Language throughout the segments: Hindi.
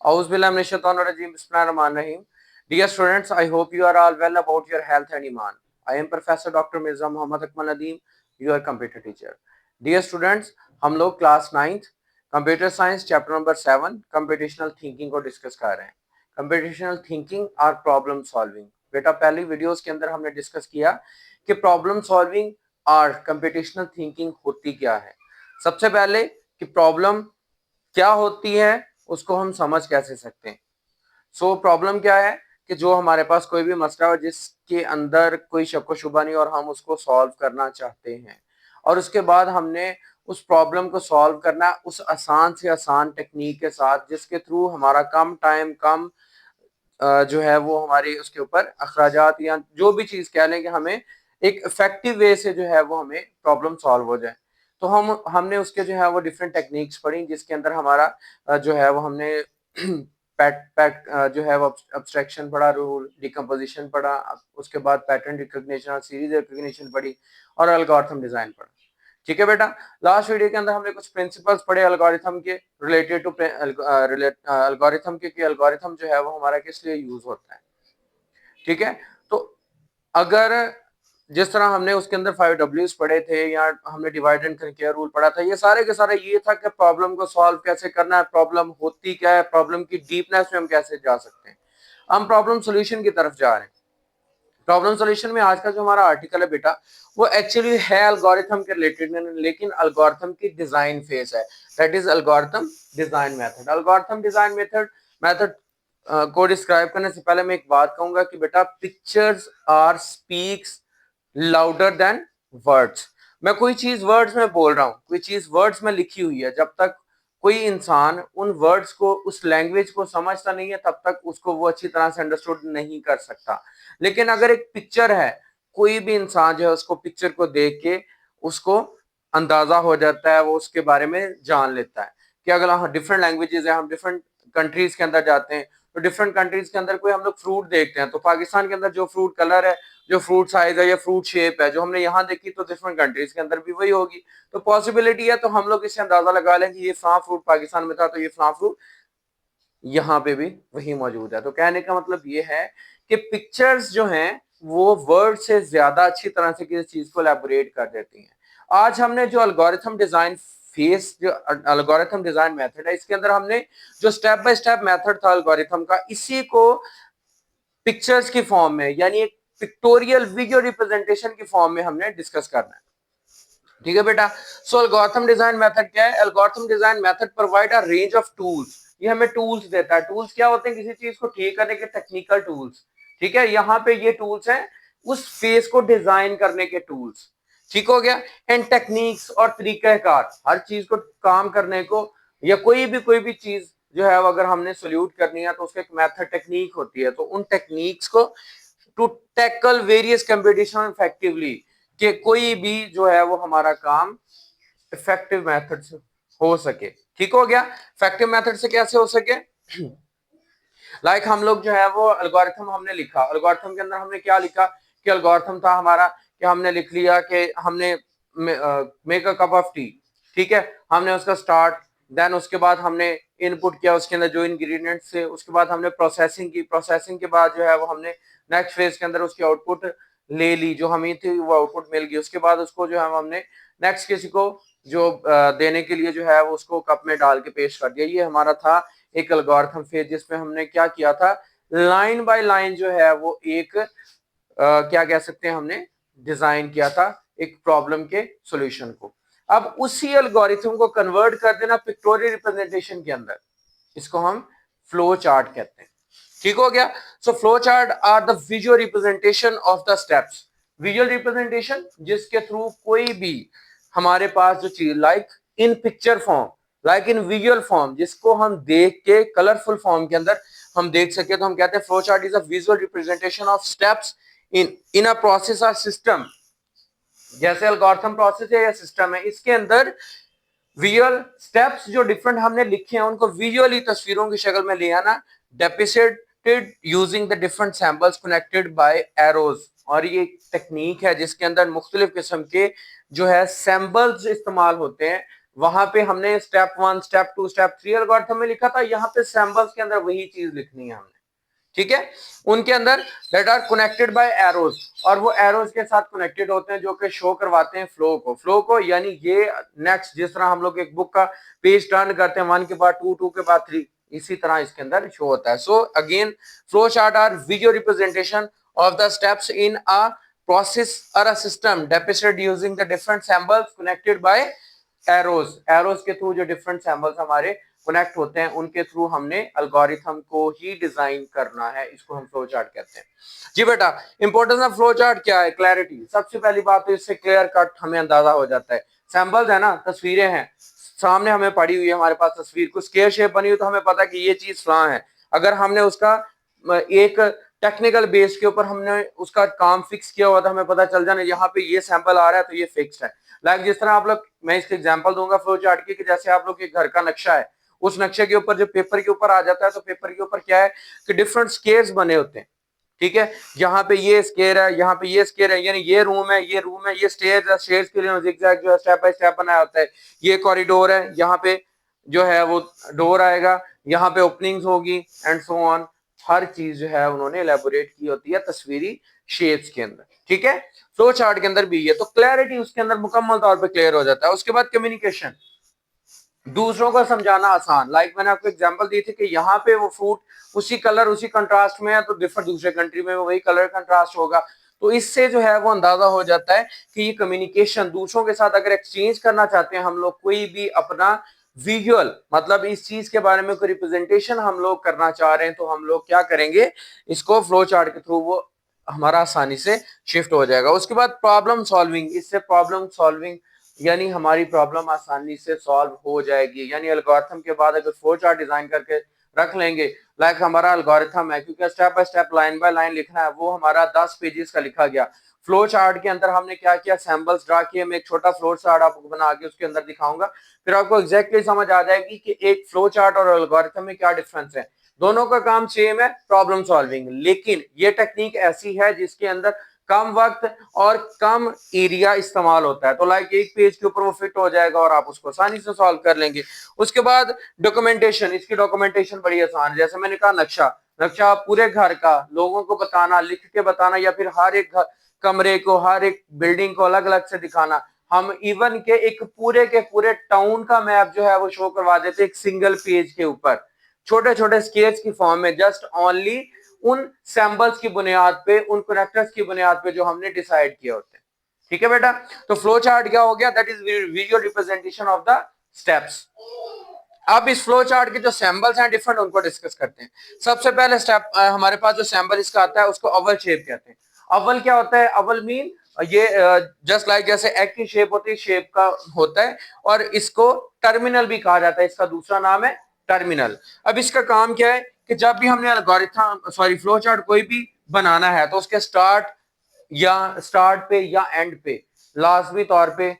Auzubillahiminash-shaytanir-rajim. Bismillahir-rahmanir-rahim. Dear students, I hope you are all well about your health and iman. I am Professor Dr. Mirza Muhammad Akmal Nadeem, your computer teacher. Dear students, हम लोग class 9th computer science chapter number 7 computational thinking को डिस्कस कर रहे हैं. कंप्यूटेशनल थिंकिंग और प्रॉब्लम सॉल्विंग. बेटा पहली वीडियोस के अंदर हमने डिस्कस किया कि प्रॉब्लम सॉल्विंग और कंप्यूटेशनल थिंकिंग होती क्या है. सबसे पहले कि प्रॉब्लम क्या होती है उसको हम समझ कैसे सकते हैं. प्रॉब्लम क्या है कि जो हमारे पास कोई भी मसला हो जिसके अंदर कोई शक व शुबा नहीं और हम उसको सॉल्व करना चाहते हैं और उसके बाद हमने उस प्रॉब्लम को सॉल्व करना उस आसान से आसान टेक्निक के साथ जिसके थ्रू हमारा कम टाइम कम जो है वो हमारी उसके ऊपर अखराजात या जो भी चीज कह लें कि हमें एक इफेक्टिव वे से जो है वो हमें प्रॉब्लम सॉल्व हो जाए. तो हमने उसके जो है वो डिफरेंट टेक्निक्स पढ़ी जिसके अंदर हमारा जो है वो हमने पैट जो है वो अब्स्ट्रैक्शन पढ़ा, रूल डिकम्पोजिशन पढ़ा, उसके बाद पैटर्न रिकॉग्निशन और सीरीज रिकॉग्निशन पढ़ी और एल्गोरिथम डिजाइन पढ़ा. ठीक है बेटा. लास्ट वीडियो के अंदर हमने कुछ प्रिंसिपल्स पढ़े एल्गोरिथम के रिलेटेड टू एल्गोरिथम के कि एल्गोरिथम जो है वो हमारा किस लिए यूज होता है. ठीक है. तो अगर जिस तरह हमने उसके अंदर 5Ws पढ़े थे या हमने डिवाइड एंड कंकेयर रूल पढ़ा था, ये सारे के सारे ये था कि प्रॉब्लम को सॉल्व कैसे करना है, प्रॉब्लम होती क्या है, प्रॉब्लम की डीपनेस में हम कैसे जा सकते हैं. हम प्रॉब्लम सॉल्यूशन की तरफ जा रहे हैं. प्रॉब्लम सॉल्यूशन में आज का जो हमारा आर्टिकल है बेटा वो एक्चुअली है एल्गोरिथम के रिलेटेड, लेकिन एल्गोरिथम की डिजाइन फेज है. That is algorithm design method. Algorithm design method को डिस्क्राइब करने से पहले मैं एक बात कहूंगा कि better pictures are speaks louder than words. मैं कोई चीज वर्ड्स में बोल रहा हूँ, कोई चीज वर्ड्स में लिखी हुई है, जब तक कोई इंसान उन वर्ड्स को उस लैंग्वेज को समझता नहीं है तब तक उसको वो अच्छी तरह से अंडरस्टूड नहीं कर सकता. लेकिन अगर एक पिक्चर है, कोई भी इंसान जो है उसको पिक्चर को देख के उसको अंदाजा हो जाता है, वो उसके बारे में जान लेता है कि अगर हम डिफरेंट लैंग्वेजेस है, हम डिफरेंट कंट्रीज के अंदर जाते हैं तो डिफरेंट कंट्रीज के अंदर कोई हम लोग फ्रूट देखते हैं तो पाकिस्तान के अंदर जो फ्रूट कलर है, जो फ्रूट साइज है या फ्रूट शेप है जो हमने यहाँ देखी तो डिफरेंट कंट्रीज के अंदर भी वही होगी. तो पॉसिबिलिटी है तो हम लोग इससे अंदाजा लगा लें कि ये फला फ्रूट पाकिस्तान में था तो ये फला फ्रूट यहाँ पे भी वही मौजूद है. तो कहने का मतलब ये है कि पिक्चर्स जो हैं वो वर्ड से ज्यादा अच्छी तरह से किसी चीज को एलैबोरेट कर देती हैं. आज हमने जो एल्गोरिथम डिजाइन फेस, जो एल्गोरिथम डिजाइन मेथड है, इसके अंदर हमने जो स्टेप बाय स्टेप मेथड था एल्गोरिथम का, इसी को पिक्चर्स की फॉर्म में यानी एक पिक्टोरियल वीडियो रिप्रेजेंटेशन की फॉर्म में हमने डिस्कस करना है. ठीक है बेटा. एल्गोरिथम डिजाइन मेथड क्या है? Algorithm design method provide a range of tools. ये हमें टूल्स देता है. टूल्स क्या होते हैं? किसी चीज को ठीक करने के टेक्निकल टूल्स. ठीक है. यहाँ पे ये टूल्स हैं उस फेस को डिजाइन करने के टूल्स. ठीक हो गया. एंड टेक्निक्स और तरीकाकार, हर चीज को काम करने को या कोई भी चीज जो है अगर हमने सोल्यूट करनी है तो उसका एक मेथड टेक्निक होती है. तो उन टेक्निक्स को to tackle various competition effectively, कि कोई भी जो है वो हमारा काम इफेक्टिव मेथड से हो सके. ठीक हो गया. इफेक्टिव मेथड से कैसे हो सके? लाइक हम लोग जो है वो एल्गोरिथम हमने लिखा, एल्गोरिथम के अंदर हमने क्या लिखा कि एल्गोरिथम था हमारा कि हमने लिख लिया कि हमने make a cup of T. ठीक है. हमने उसका स्टार्ट, देन उसके बाद हमने इनपुट किया उसके अंदर जो इंग्रेडिएंट्स थे, उसके बाद हमने प्रोसेसिंग की, प्रोसेसिंग के बाद जो है वो हमने नेक्स्ट फेज के अंदर उसकी आउटपुट ले ली, जो हमें थी वो आउटपुट मिल गई. उसके बाद उसको जो है हमने नेक्स्ट किसी को जो देने के लिए जो है वो उसको कप में डाल के पेश कर दिया. ये हमारा था एक एल्गोरिथम फेज जिसमें हमने क्या किया था, लाइन बाय लाइन जो है वो एक क्या कह सकते हैं, हमने डिजाइन किया था एक प्रॉब्लम के सॉल्यूशन को. अब उसी एल्गोरिथम को कन्वर्ट कर देना पिक्टोरियल रिप्रेजेंटेशन के अंदर, इसको हम फ्लो चार्ट कहते हैं. ठीक हो गया. Flow chart are the visual representation of the steps. Visual representation जिसके थ्रू कोई भी हमारे पास जो चीज like in picture form, like in visual form, जिसको हम देख के कलरफुल फॉर्म के अंदर हम देख सके, तो हम कहते हैं flow chart is a visual representation of steps in a process और सिस्टम. जैसे एल्गोरिथम प्रोसेस है या सिस्टम है, इसके अंदर विजुअल स्टेप्स जो डिफरेंट हमने लिखे हैं उनको विजुअली तस्वीरों की शक्ल में ले आना, डेपिक्टेड using the different samples connected by arrows. और ये टेक्निक है जिसके अंदर मुख्तलिफ किस्म के जो है सैंपल्स इस्तेमाल होते हैं वहां पे हमने स्टेप 1 स्टेप 2 स्टेप 3 एल्गोरिथम में लिखा था, यहाँ पे सैंपल्स के अंदर वही चीज लिखनी है हमने, ठीक है। उनके अंदर that are connected by arrows, और वो एरोज के साथ कनेक्टेड होते हैं जो कि शो करवाते हैं फ्लो को यानी ये नेक्स्ट, जिस तरह हम लोग एक बुक का पेज टर्न करते हैं 1 के बाद 2, 2 के बाद 3, इसी तरह इसके अंदर शो होता है। So again flow chart are visual representation of the steps in a process or a system depicted using the different symbols connected by arrows के थ्रू जो डिफरेंट सैंपल्स हमारे कनेक्ट होते हैं उनके थ्रू हमने एल्गोरिथम को ही डिजाइन करना है, इसको हम फ्लो चार्ट कहते हैं। जी बेटा, इंपॉर्टेंस ऑफ फ्लो चार्ट क्या है? क्लैरिटी। सबसे पहली बात तो इससे क्लियर कट हमें अंदाजा हो जाता है। सैंपल्स है ना, तस्वीरें हैं सामने हमें पड़ी हुई है, हमारे पास तस्वीर कुछ स्क्वायर शेप बनी हुई तो हमें पता कि ये चीज फलां है। अगर हमने उसका एक टेक्निकल बेस के ऊपर हमने उसका काम फिक्स किया हुआ था, हमें पता चल जाना यहाँ पे ये सैंपल आ रहा है तो ये फिक्स्ड है। लाइक जिस तरह आप लोग, मैं इसके एग्जांपल दूंगा फ्लो चार्ट की, कि जैसे आप लोग के घर का नक्शा है, उस नक्शे के ऊपर जो पेपर के ऊपर आ जाता है तो पेपर के ऊपर क्या है कि डिफरेंट स्केयर्स बने होते हैं, ठीक है। यहाँ पे ये स्केयर है, यहाँ पे ये स्केयर है, यानी ये रूम है, ये रूम है, ये स्टेयर्स है, स्टेयर्स के लिए जिगजैग जो है स्टेप बाय स्टेप बनाया होता है। ये कॉरिडोर है, यहाँ पे जो है वो डोर आएगा, यहाँ पे ओपनिंग्स होगी एंड सो ऑन। हर चीज जो है उन्होंने एलेबोरेट की होती है तस्वीरी शेप्स के अंदर, ठीक है। फ्लो चार्ट के अंदर भी ये तो क्लैरिटी उसके अंदर मुकम्मल तौर पे क्लियर हो जाता है। उसके बाद कम्युनिकेशन, दूसरों को समझाना आसान। लाइक मैंने आपको एग्जांपल दी थी कि यहाँ पे वो फ्रूट उसी कलर उसी कंट्रास्ट में है तो डिफरेंट दूसरे कंट्री में वही कलर कंट्रास्ट होगा, तो इससे जो है वो अंदाजा हो जाता है कि ये कम्युनिकेशन दूसरों के साथ अगर एक्सचेंज करना चाहते हैं हम लोग, कोई भी अपना विजुअल मतलब इस चीज के बारे में कोई रिप्रेजेंटेशन हम लोग करना चाह रहे हैं तो हम लोग क्या करेंगे, इसको फ्लो चार्ट के थ्रू वो हमारा आसानी से शिफ्ट हो जाएगा। उसके बाद प्रॉब्लम सॉल्विंग, इससे प्रॉब्लम सॉल्विंग यानी हमारी प्रॉब्लम आसानी से सॉल्व हो जाएगी। यानी एल्गोरिथम के बाद अगर फ्लो चार्ट डिजाइन करके रख लेंगे, लाइक हमारा एल्गोरिथम है, क्योंकि step by step line by line लिखना है, वो हमारा 10 पेजेस का लिखा गया। फ्लो चार्ट के अंदर हमने क्या किया, सैंपल्स ड्रा किए। मैं एक छोटा फ्लो चार्ट आपको बना के उसके अंदर दिखाऊंगा, फिर आपको एग्जैक्टली समझ आ जाएगी कि एक फ्लो चार्ट और एल्गोरिथम में क्या डिफरेंस है। दोनों का काम सेम है, प्रॉब्लम सॉल्विंग, लेकिन ये टेक्निक ऐसी है जिसके अंदर कम वक्त और कम एरिया इस्तेमाल होता है। तो लाइक एक पेज के ऊपर वो फिट हो जाएगा और आप उसको आसानी से सॉल्व कर लेंगे। उसके बाद डॉक्यूमेंटेशन, इसकी डॉक्यूमेंटेशन बड़ी आसान है। जैसे मैंने कहा नक्शा, नक्शा पूरे घर का लोगों को बताना, लिख के बताना, या फिर हर एक कमरे को हर एक बिल्डिंग को अलग अलग से दिखाना। हम इवन के एक पूरे के पूरे टाउन का मैप जो है वो शो करवा देते एक सिंगल पेज के ऊपर, छोटे छोटे स्केच की फॉर्म में, जस्ट ओनली उन सैंपल्स की बुनियाद पे, उन कनेक्टर्स की बुनियाद पे जो हमने डिसाइड किए होते हैं, ठीक है बेटा। तो फ्लो चार्ट क्या हो गया, that is visual representation of the steps. अब इस फ्लो चार्ट के जो सैंपल्स हैं डिफरेंट, उनको डिस्कस करते हैं। सबसे पहले स्टेप हमारे पास जो सैंपल इसका आता है उसको अवल शेप कहते हैं। अवल क्या होता है, अवल मीन ये जस्ट लाइक जैसे एग की शेप होती है, शेप का होता है, और इसको टर्मिनल भी कहा जाता है, इसका दूसरा नाम है टर्मिनल। अब इसका काम क्या है कि जब भी हमने एल्गोरिथम सॉरी फ्लो चार्ट कोई भी बनाना है तो उसके स्टार्ट पे या एंड पे लाजमी तौर पे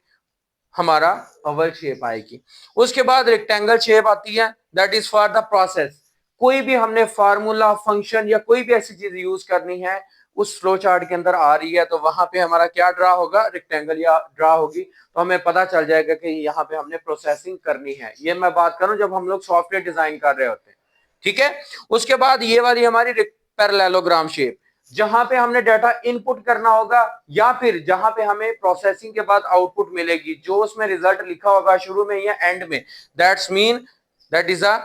हमारा ओवल शेप आएगी। उसके बाद रेक्टेंगल शेप आती है, that is for the process. कोई भी हमने फार्मूला फंक्शन या कोई भी ऐसी चीज यूज करनी है उस फ्लो चार्ट के अंदर आ रही है तो वहां पे हमारा क्या ड्रा होगा, रेक्टेंगल या ड्रा होगी, तो हमें पता चल जाएगा कि यहाँ पे हमने प्रोसेसिंग करनी है। ये मैं बात करूं जब हम लोग सॉफ्टवेयर डिजाइन कर रहे होते हैं, ठीक है। उसके बाद ये वाली हमारी पैरेललोग्राम शेप, जहां पे हमने डाटा इनपुट करना होगा या फिर जहां पे हमें प्रोसेसिंग के बाद आउटपुट मिलेगी, जो उसमें रिजल्ट लिखा होगा शुरू में या एंड में, that's mean that is a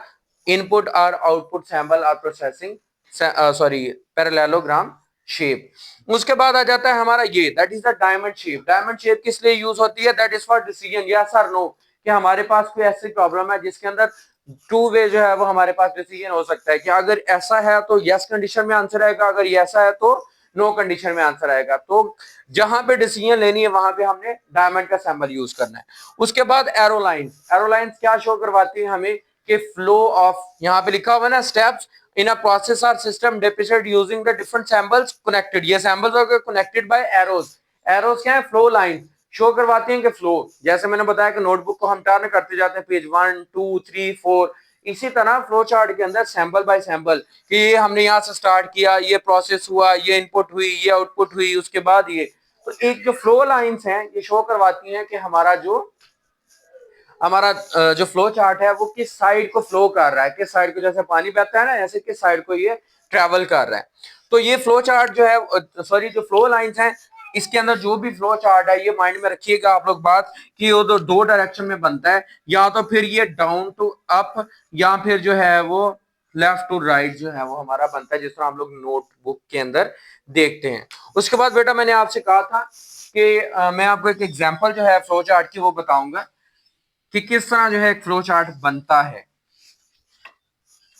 input और आउटपुट सैंपल और प्रोसेसिंग सॉरी पैरेललोग्राम शेप। उसके बाद आ जाता है हमारा ये, that is the diamond shape. Diamond shape किस लिए यूज होती है, that is for decision, yes और नो, कि हमारे पास कोई ऐसी प्रॉब्लम है जिसके अंदर टू वे जो है वो हमारे पास डिसीजन हो सकता है कि अगर ऐसा है तो यस कंडीशन में आंसर आएगा, अगर ये ऐसा है तो नो कंडीशन में आंसर आएगा। तो जहां पे डिसीजन लेनी है वहां पे हमने डायमंड का सैंपल यूज करना है। उसके बाद एरो लाइंस, एरो लाइंस क्या शो करवाती है हमें कि फ्लो ऑफ, यहाँ पे लिखा हुआ है ना स्टेप्स इन अ प्रोसेस और system depicted using the different samples connected. ये सैंपल्स हो गए कनेक्टेड बाय एरोज। एरोज क्या है, फ्लो लाइन शो करवाती हैं कि फ्लो, जैसे मैंने बताया कि नोटबुक को हम टर्न करते जाते हैं पेज 1 2 3 4, इसी तरह फ्लो चार्ट के अंदर सैंपल बाय सैंपल कि ये हमने यहाँ से स्टार्ट किया, ये प्रोसेस हुआ, ये इनपुट हुई, ये आउटपुट हुई, उसके बाद ये, तो एक जो फ्लो लाइंस हैं ये शो करवाती हैं कि हमारा जो हमारा जो फ्लो चार्ट है वो किस साइड को फ्लो कर रहा है, किस साइड को, जैसे पानी बहता है ना ऐसे किस साइड को ये ट्रेवल कर रहा है। तो ये फ्लो चार्ट जो है, सॉरी जो फ्लो लाइंस हैं, इसके अंदर जो भी फ्लो चार्ट है ये माइंड में रखिएगा आप लोग बात कि वो तो दो डायरेक्शन में बनता है, या तो फिर ये डाउन टू अप या फिर जो है वो लेफ्ट टू राइट जो है वो हमारा बनता है, जिस तरह हम लोग नोटबुक के अंदर देखते हैं। उसके बाद बेटा मैंने आपसे कहा था कि मैं आपको एक एग्जांपल जो है फ्लो चार्ट की वो बताऊंगा कि किस तरह जो है एक फ्लो चार्ट बनता है।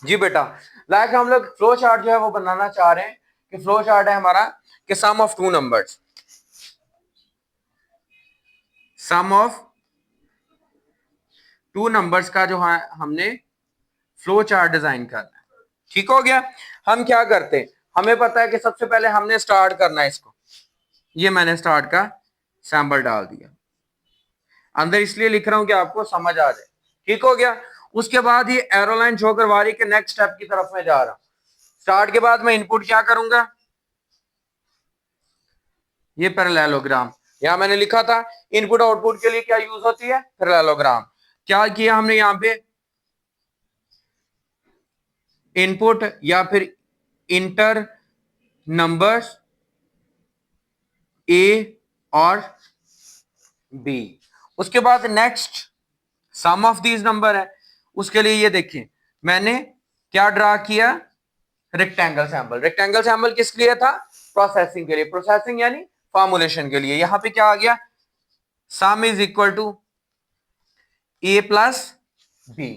जी बेटा, लाइक हम लोग फ्लो चार्ट जो है वो बनाना चाह रहे हैं कि फ्लो चार्ट है हमारा कि sum of two numbers, sum of two numbers का जो है हमने फ्लो चार्ट डिजाइन करना है। ठीक हो गया। हम क्या करते हैं, हमें पता है कि सबसे पहले हमने स्टार्ट करना है इसको, ये मैंने स्टार्ट का सैंपल डाल दिया अंदर, इसलिए लिख रहा हूं कि आपको समझ आ जाए। ठीक हो गया। उसके बाद ये एरोलाइन शो करवा रही है कि नेक्स्ट स्टेप की तरफ मैं जा रहा हूं। स्टार्ट के बाद मैं इनपुट क्या करूंगा, ये पैरेललोग्राम, यहां मैंने लिखा था इनपुट आउटपुट के लिए क्या यूज होती है, पैरेललोग्राम। क्या किया हमने यहां पे, इनपुट या फिर इंटर नंबर्स ए और बी। उसके बाद next sum of these number है, उसके लिए ये देखिए मैंने क्या ड्रा किया, रेक्टेंगल सैंपल। रेक्टेंगल सैंपल किस लिए था, प्रोसेसिंग के लिए, प्रोसेसिंग यानी फॉर्मुलेशन के लिए। यहां पे क्या आ गया, sum is equal to A plus B.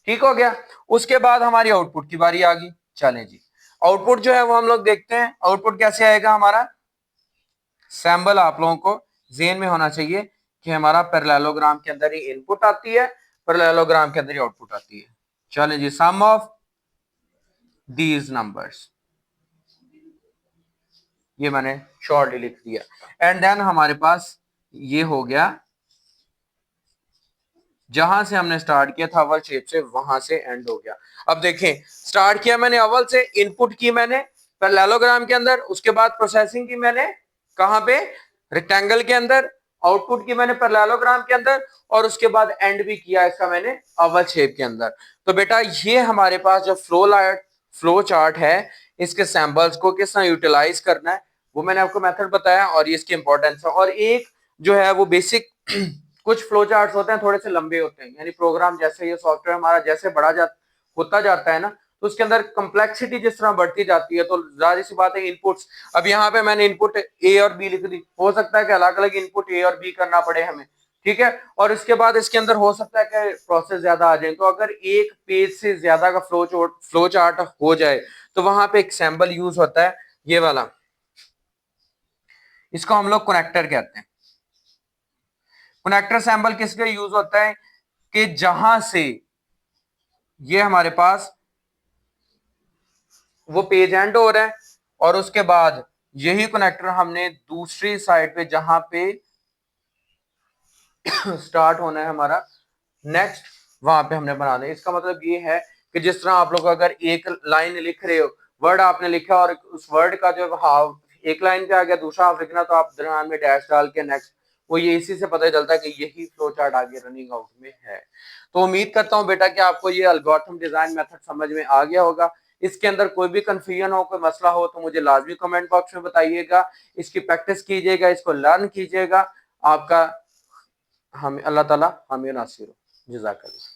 ठीक हो गया। उसके बाद हमारी आउटपुट की बारी आ गई। चलें जी, आउटपुट जो है वो हम लोग देखते हैं आउटपुट कैसे आएगा हमारा। सैंपल आप लोगों को जेन में होना चाहिए कि हमारा पैरेललोग्राम के अंदर ही इनपुट आती है, पैरेललोग्राम के अंदर ही आउटपुट आती है। चलें जी, सम ऑफ दीज नंबर्स, ये मैंने शॉर्टली लिख दिया। एंड देन हमारे पास ये हो गया, जहां से हमने स्टार्ट किया था अवल शेप से वहां से एंड हो गया। अब देखें, स्टार्ट किया मैंने अवल से, इनपुट की मैंने पैरेललोग्राम के अंदर, उसके बाद प्रोसेसिंग की मैंने कहां पे, रेक्टेंगल के अंदर, आउटपुट की मैंने पैरेललोग्राम के अंदर, और उसके बाद एंड भी किया इसका मैंने अवल शेप के अंदर। तो बेटा ये हमारे पास जो फ्लो चार्ट है, इसके सैंपल्स को किस तरह यूटिलाइज करना है वो मैंने आपको मेथड बताया, और ये इसकी इंपॉर्टेंस है। और एक जो है वो बेसिक कुछ फ्लो चार्ट्स होते हैं थोड़े से लंबे होते हैं, यानी प्रोग्राम जैसे ये सॉफ्टवेयर हमारा जैसे होता जाता है ना, तो उसके अंदर कम्प्लेक्सिटी जिस तरह बढ़ती जाती है, तो जाहिर सी बात है इनपुट्स, अब यहाँ पे मैंने इनपुट ए और बी लिख दी, हो सकता है कि अलग अलग इनपुट ए और बी करना पड़े हमें। ठीक है। और इसके बाद इसके अंदर हो सकता है कि प्रोसेस ज्यादा आ जाए, तो अगर एक पेज से ज्यादा का फ्लो चार्ट हो जाए तो वहां पे एक सैंपल यूज होता है, ये वाला, इसको हम लोग कनेक्टर कहते हैं। कनेक्टर सैंपल किस लिए यूज होता है कि जहां से ये हमारे पास वो पेज एंड हो रहा है, और उसके बाद यही कनेक्टर हमने दूसरी साइड पे जहां पे स्टार्ट होना है हमारा नेक्स्ट, वहां पे हमने बना दिया। इसका मतलब ये है कि जिस तरह आप लोग अगर एक लाइन लिख रहे हो, वर्ड आपने लिखा और उस वर्ड का जो हाफ एक लाइन पे आ गया, दूसरा हाफ लिखना, तो आप दरम्यान में डैश डाल के नेक्स्ट, वो ये इसी से पता चलता है कि यही फ्लो चार्ट आगे रनिंग आउट में है। तो उम्मीद करता हूं बेटा कि आपको ये एल्गोरिथम डिजाइन मेथड समझ में आ गया होगा। इसके अंदर कोई भी कंफ्यूजन हो, कोई मसला हो, तो मुझे लाजमी कमेंट बॉक्स में बताइएगा। इसकी प्रैक्टिस कीजिएगा, इसको लर्न कीजिएगा। आपका हम अल्लाह ताला हमें नासिर हो। जज़ाकल्लाह।